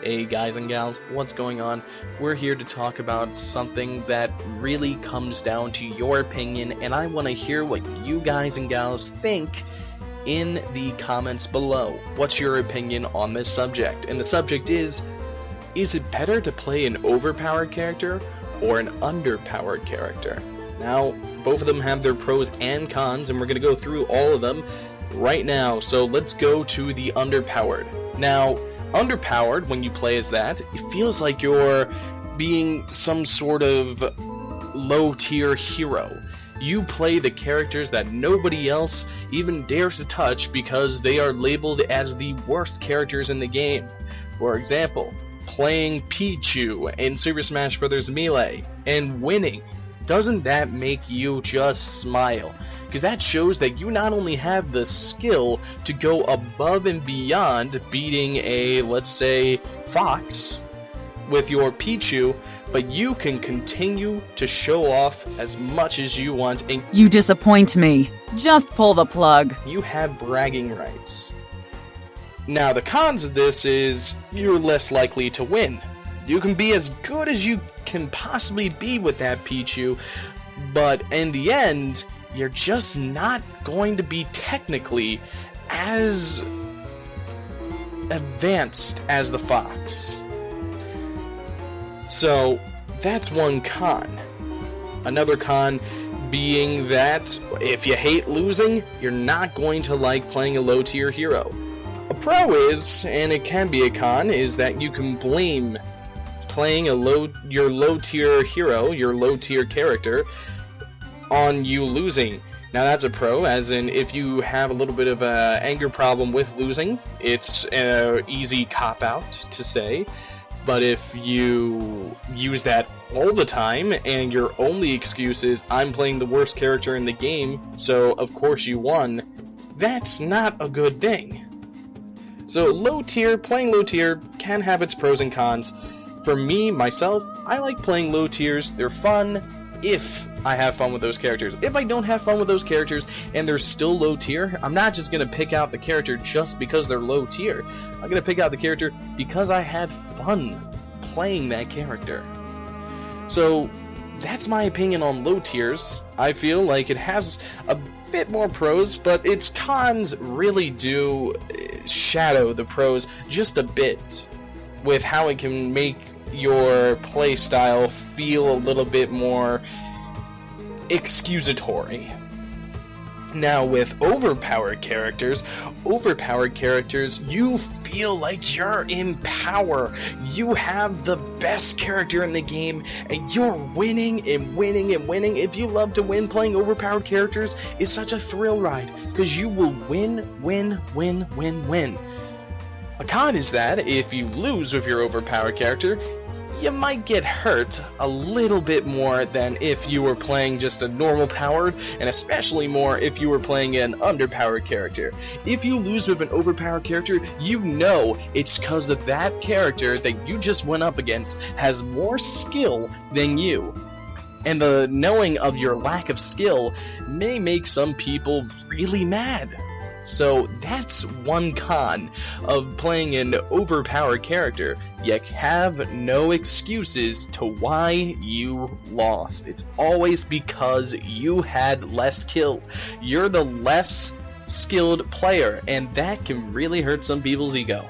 Hey guys and gals, what's going on? We're here to talk about something that really comes down to your opinion, and I want to hear what you guys and gals think in the comments below. What's your opinion on this subject? And the subject is it better to play an overpowered character or an underpowered character? Now, both of them have their pros and cons, and we're going to go through all of them right now. So let's go to the underpowered. Now, underpowered, when you play as that, it feels like you're being some sort of low-tier hero. You play the characters that nobody else even dares to touch because they are labeled as the worst characters in the game. For example, playing Pichu in Super Smash Bros. Melee and winning. Doesn't that make you just smile? Because that shows that you not only have the skill to go above and beyond beating a, let's say, Fox with your Pichu, but you can continue to show off as much as you want, and you disappoint me. Just pull the plug. You have bragging rights. Now, the cons of this is you're less likely to win. You can be as good as you can possibly be with that Pichu, but in the end, you're just not going to be technically as advanced as the Fox. So, that's one con. Another con being that if you hate losing, you're not going to like playing a low-tier hero. A pro is, and it can be a con, is that you can blame playing your low-tier hero, your low-tier character, on you losing. Now that's a pro, as in if you have a little bit of an anger problem with losing, it's an easy cop-out to say. But if you use that all the time, and your only excuse is, I'm playing the worst character in the game, so of course you won, that's not a good thing. So playing low tier can have its pros and cons. For me, myself, I like playing low tiers. They're fun if I have fun with those characters. If I don't have fun with those characters and they're still low tier, I'm not just going to pick out the character just because they're low tier. I'm going to pick out the character because I had fun playing that character. So that's my opinion on low tiers. I feel like it has a bit more pros, but its cons really do shadow the pros just a bit, with how it can make your playstyle feel a little bit more excusatory. Now with overpowered characters, you feel like you're in power. You have the best character in the game, and you're winning and winning and winning. If you love to win, playing overpowered characters is such a thrill ride, because you will win. A con is that if you lose with your overpowered character, you might get hurt a little bit more than if you were playing just a normal powered, and especially more if you were playing an underpowered character. If you lose with an overpowered character, you know it's because of that character that you just went up against has more skill than you. And the knowing of your lack of skill may make some people really mad. So that's one con of playing an overpowered character. You have no excuses to why you lost. It's always because you had less skill. You're the less skilled player, and that can really hurt some people's ego.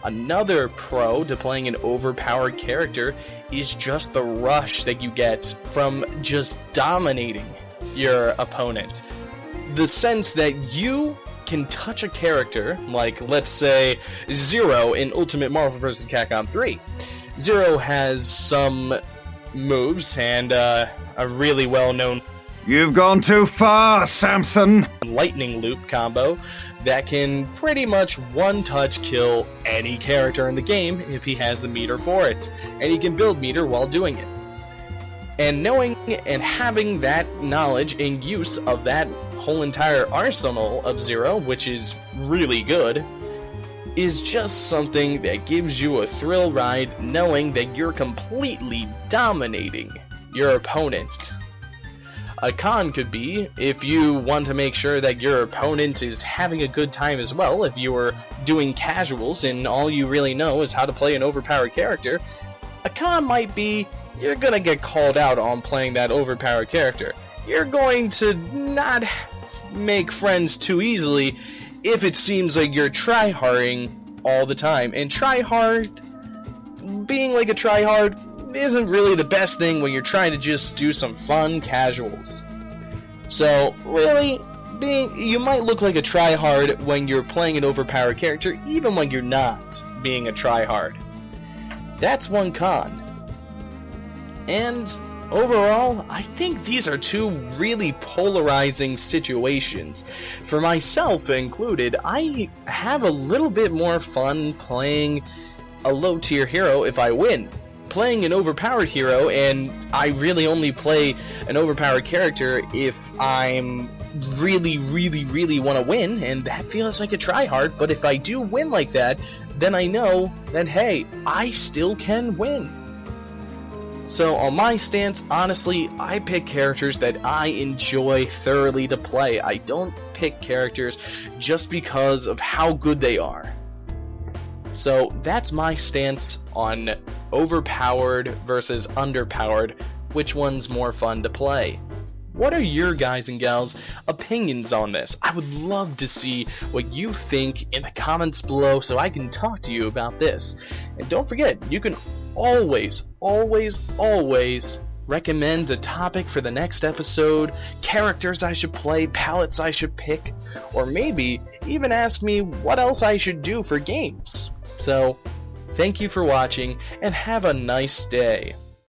Another pro to playing an overpowered character is just the rush that you get from just dominating your opponent. The sense that you can touch a character, like let's say Zero in Ultimate Marvel vs. Capcom 3. Zero has some moves and a really well-known "You've gone too far, Samson!" lightning loop combo that can pretty much one-touch kill any character in the game if he has the meter for it, and he can build meter while doing it. And knowing and having that knowledge and use of that whole entire arsenal of Zero, which is really good, is just something that gives you a thrill ride, knowing that you're completely dominating your opponent. A con could be, if you want to make sure that your opponent is having a good time as well, if you are doing casuals and all you really know is how to play an overpowered character, a con might be, you're gonna get called out on playing that overpowered character. You're going to not make friends too easily if it seems like you're tryharding all the time. And being like a tryhard isn't really the best thing when you're trying to just do some fun casuals. So, really, you might look like a tryhard when you're playing an overpowered character, even when you're not being a tryhard. That's one con. And overall, I think these are two really polarizing situations. For myself included, I have a little bit more fun playing a low tier hero if I win. Playing an overpowered hero, and I really only play an overpowered character if I'm really want to win, and that feels like a tryhard. But if I do win like that, then I know that, hey, I still can win. So on my stance, honestly, I pick characters that I enjoy thoroughly to play. I don't pick characters just because of how good they are. So that's my stance on overpowered versus underpowered. Which one's more fun to play? What are your guys and gals' opinions on this? I would love to see what you think in the comments below so I can talk to you about this. And don't forget, you can always recommend a topic for the next episode, characters I should play, palettes I should pick, or maybe even ask me what else I should do for games. So, thank you for watching, and have a nice day.